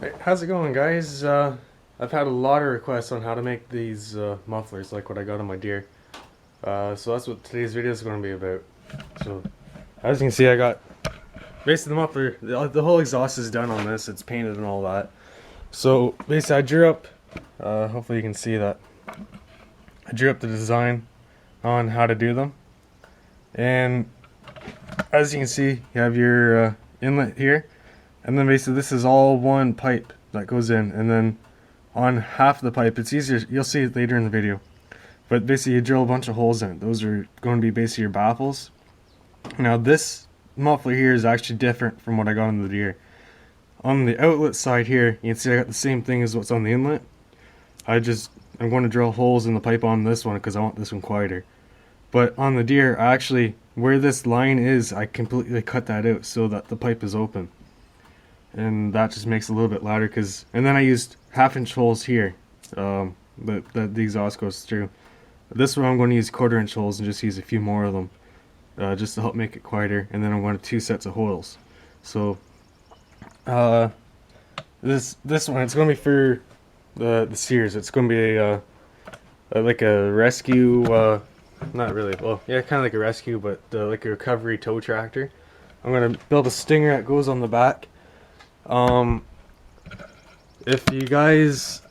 Hey, how's it going, guys? I've had a lot of requests on how to make these mufflers, like what I got on my Deere. So that's what today's video is going to be about. So, as you can see, I got basically the muffler. The whole exhaust is done on this. It's painted and all that. So basically, I drew up. Hopefully, you can see that. I drew up the design on how to do them, and as you can see, you have your inlet here. And then basically this is all one pipe that goes in, and then on half the pipe, it's easier, you'll see it later in the video, but basically you drill a bunch of holes in it. Those are going to be basically your baffles. Now this muffler here is actually different from what I got on the Deere. On the outlet side here, you can see I got the same thing as what's on the inlet. I'm going to drill holes in the pipe on this one because I want this one quieter. But on the Deere, I actually, where this line is, I completely cut that out so that the pipe is open. And that just makes it a little bit louder, and then I used 1/2-inch holes here that the exhaust goes through. This one I'm going to use 1/4-inch holes and just use a few more of them just to help make it quieter, and then I'm going to 2 sets of holes. So this one, it's going to be for the Sears. It's going to be like a rescue, not really, well yeah, kind of like a rescue, but like a recovery tow tractor. I'm going to build a stinger that goes on the back. If you guys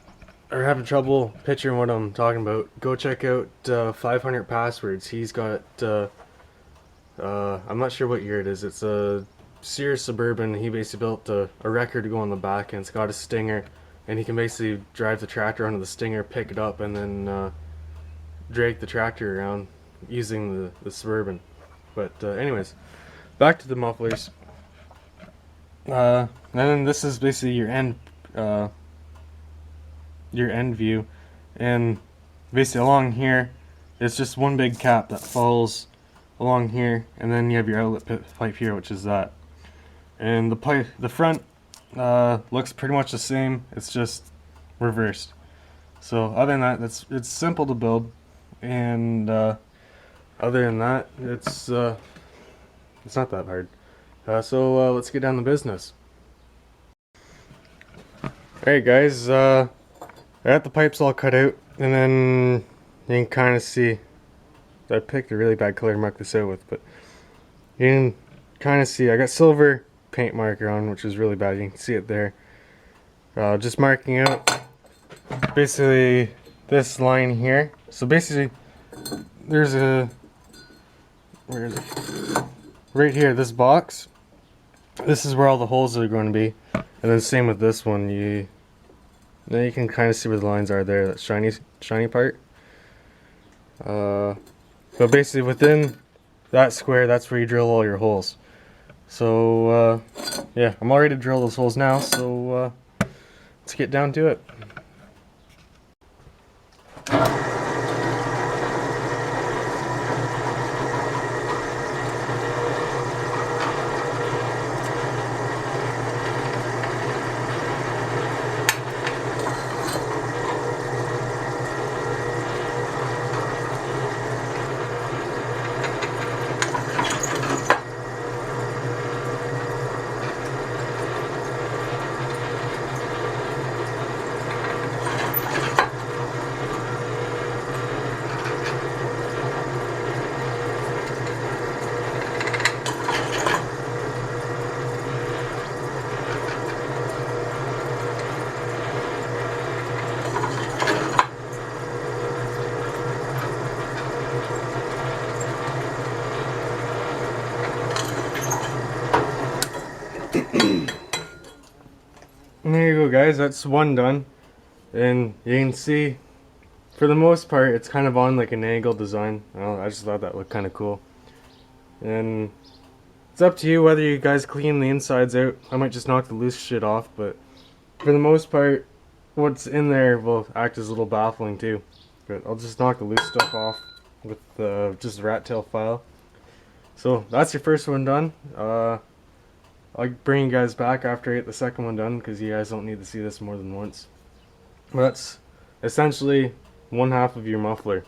are having trouble picturing what I'm talking about, go check out 500 Passwords. He's got I'm not sure what year it is. It's a Sears Suburban. He basically built a record to go on the back, and it's got a stinger, and he can basically drive the tractor onto the stinger, pick it up, and then drag the tractor around using the Suburban. But anyways, back to the mufflers. And then this is basically your end view, and basically along here it's just one big cap that falls along here, and then you have your outlet pipe here, which is that. And the front looks pretty much the same. It's just reversed. So other than that, it's simple to build, and other than that, it's not that hard. So let's get down to business. Alright guys, I got the pipes all cut out, and then you can kind of see, I picked a really bad color to mark this out with, but you can kind of see I got silver paint marker on, which is really bad. You can see it there. Just marking out basically this line here. So basically there's where is it? Right here, this box. This is where all the holes are going to be, and then same with this one. Now you can kind of see where the lines are there. That shiny part. But basically within that square, that's where you drill all your holes. So yeah, I'm all ready to drill those holes now. So let's get down to it. And there you go, guys, that's one done, and you can see for the most part it's kind of on like an angle design. I just thought that looked kind of cool, and it's up to you whether you guys clean the insides out. I might just knock the loose shit off, but for the most part what's in there will act as a little baffling too. But I'll just knock the loose stuff off with just a rat tail file. So that's your first one done. I'll bring you guys back after I get the second one done, because you guys don't need to see this more than once. But that's essentially 1/2 of your muffler.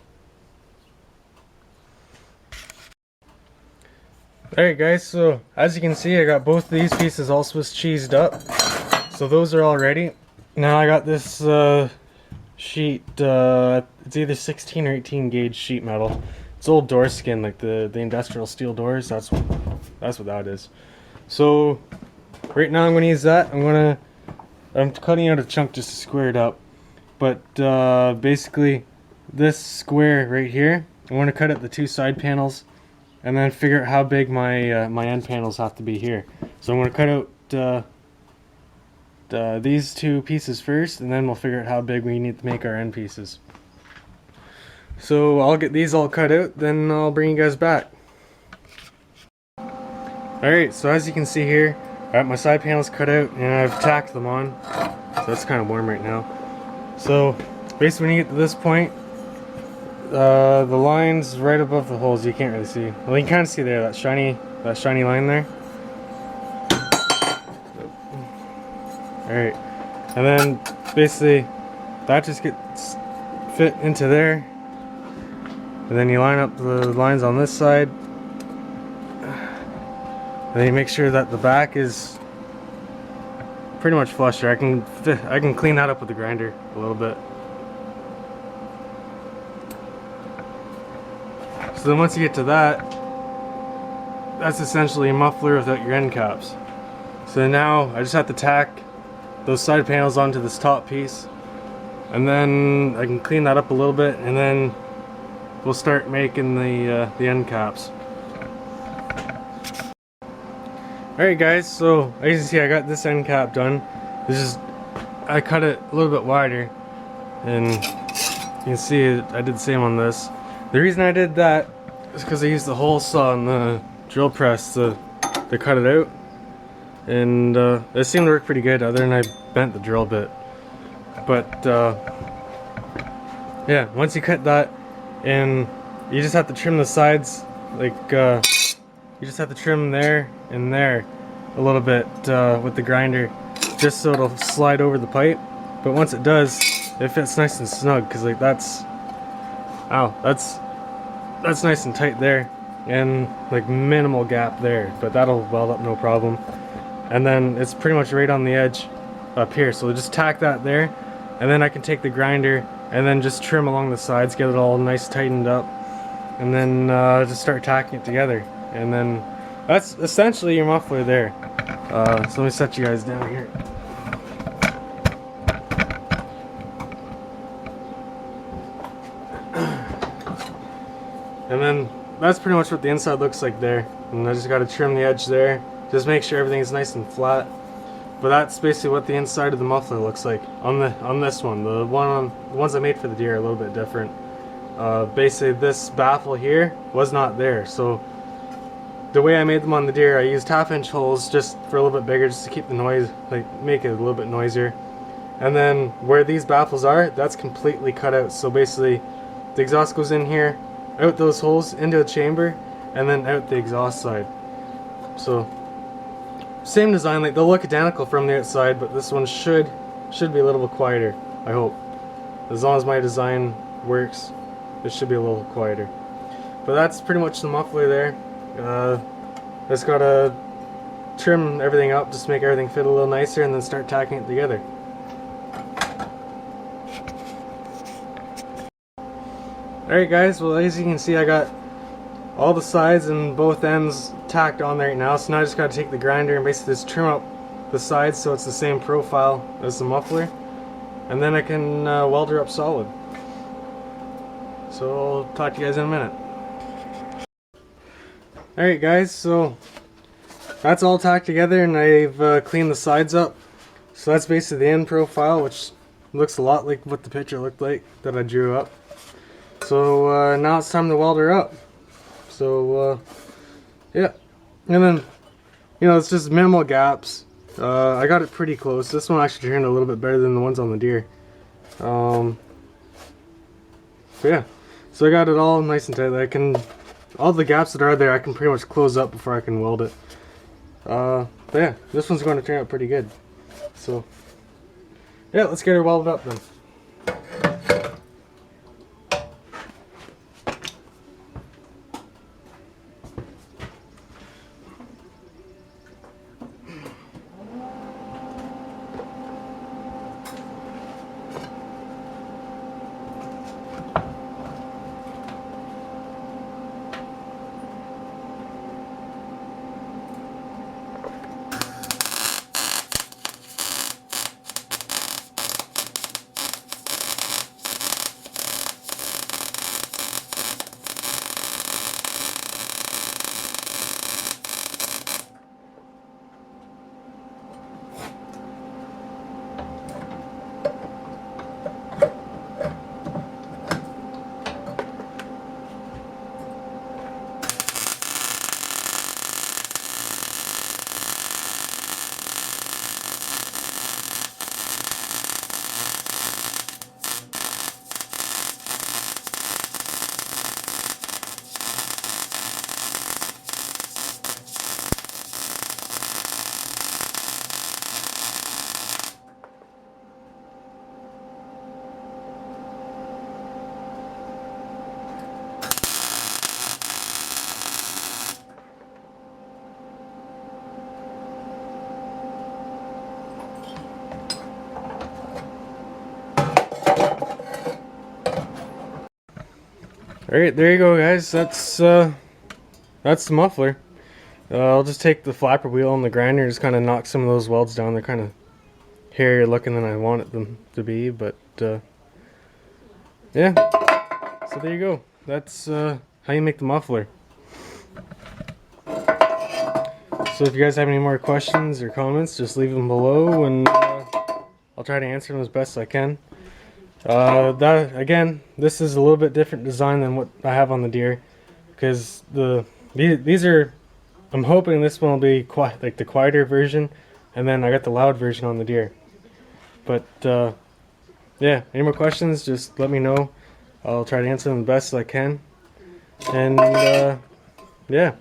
Alright guys, so as you can see, I got both of these pieces all Swiss cheesed up. So those are all ready. Now I got this sheet, it's either 16 or 18 gauge sheet metal. It's old door skin, like the industrial steel doors. That's what that is. So right now I'm going to use that. I'm cutting out a chunk just to square it up. But basically this square right here, I want to cut out the two side panels and then figure out how big my my end panels have to be here. So I'm going to cut out these two pieces first, and then we'll figure out how big we need to make our end pieces. So I'll get these all cut out, then I'll bring you guys back. Alright, so as you can see here, I got my side panels cut out and I've tacked them on. So that's kind of warm right now. So basically when you get to this point, the line's right above the holes. You can't really see. Well, you can kind of see there, that shiny line there. Alright, and then basically that just gets fit into there, and then you line up the lines on this side, and then you make sure that the back is pretty much flush there. I can clean that up with the grinder a little bit. So then once you get to that, that's essentially a muffler without your end caps. So now I just have to tack those side panels onto this top piece, and then I can clean that up a little bit, and then we'll start making the end caps. Alright guys, so as you can see I got this end cap done. I cut it a little bit wider, and you can see I did the same on this. The reason I did that is because I used the hole saw and the drill press to cut it out. And it seemed to work pretty good, other than I bent the drill bit. But yeah, once you cut that, and you just have to trim the sides, like you just have to trim there and there a little bit with the grinder, just so it'll slide over the pipe. But once it does, it fits nice and snug, because like that's nice and tight there, and like minimal gap there, but that'll weld up no problem. And then it's pretty much right on the edge up here, so we'll just tack that there, and then I can take the grinder and then just trim along the sides, get it all nice tightened up, and then just start tacking it together. And then that's essentially your muffler there. So let me set you guys down here. And then that's pretty much what the inside looks like there. And I just got to trim the edge there. Just make sure everything's nice and flat. But that's basically what the inside of the muffler looks like on this one. The ones I made for the Deere are a little bit different. Basically this baffle here was not there. So the way I made them on the Deere, I used 1/2-inch holes just for a little bit bigger, just to keep the noise, like make it a little bit noisier. And then where these baffles are, that's completely cut out. So basically the exhaust goes in here, out those holes, into a chamber, and then out the exhaust side. So same design, like they'll look identical from the outside, but this one should be a little bit quieter, I hope. As long as my design works, it should be a little quieter. But that's pretty much the muffler there. Just gotta trim everything up, just make everything fit a little nicer, and then start tacking it together. Alright guys, well as you can see I got all the sides and both ends tacked on there right now, so now I just gotta take the grinder and basically just trim up the sides so it's the same profile as the muffler, and then I can weld her up solid. So I'll talk to you guys in a minute. Alright guys, so that's all tacked together, and I've cleaned the sides up. So that's basically the end profile, which looks a lot like what the picture looked like that I drew up. So now it's time to weld her up. So yeah, and then it's just minimal gaps. I got it pretty close. This one actually turned a little bit better than the ones on the Deere. But yeah, so I got it all nice and tight. All the gaps that are there, I can pretty much close up before I can weld it. But yeah, this one's going to turn out pretty good. So yeah, let's get her welded up then. Alright, there you go, guys. That's the muffler. I'll just take the flapper wheel and the grinder and just kind of knock some of those welds down. They're kind of hairier looking than I wanted them to be, but yeah. So there you go. That's how you make the muffler. So if you guys have any more questions or comments, just leave them below, and I'll try to answer them as best I can. Again, this is a little bit different design than what I have on the Deere, because these are, I'm hoping this one will be like the quieter version, and then I got the loud version on the Deere. But yeah, any more questions, just let me know. I'll try to answer them the best I can. And yeah.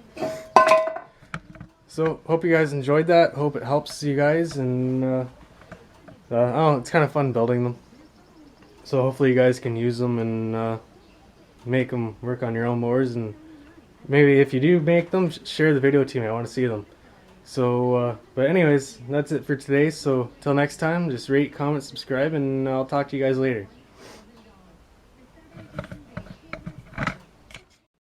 So hope you guys enjoyed that. Hope it helps you guys, and oh, it's kind of fun building them. So hopefully you guys can use them and make them work on your own mowers, and maybe if you do make them, share the video to me. I want to see them. So but anyways, that's it for today. So till next time, just rate, comment, subscribe, and I'll talk to you guys later.